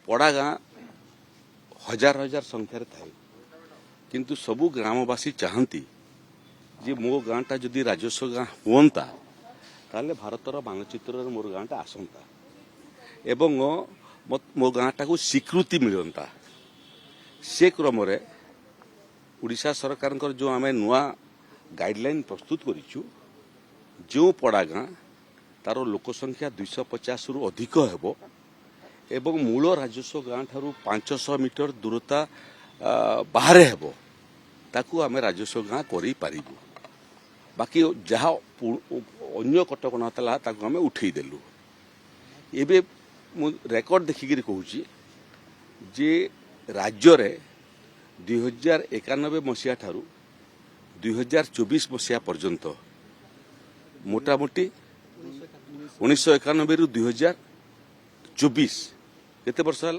पड़ा गाँ हजार हजार संख्यार थाए किंतु सबू ग्रामवासी चाहती जे मो गाँटा जदि राजस्व गाँ हुंता ताले भारतर मानचित्र मोर गाँटा आसंता एवं मो गाँटा को स्वीकृति मिलता से क्रम उड़ीसा सरकार जो आम नुआ गाइडलाइन प्रस्तुत करिछु जो पड़ा गाँ तार लोकसंख्या 250 रु अधिक हेबो एवं मूल राजस्व गाँ ठारू 500 मीटर दूरता बाहर हेबो ताकू आम राजस्व गाँ करि पारिबु बाकी जहाँ अन्य कटकणा था ताकू आम उठेई देलु एबे मु रेकर्ड देखिक कहूँ जे राज्य रे 2091 मसीहा ठारू 2024 मसीहा पर्यंत मोटामोटी 1991 रु 2024 केते वर्ष है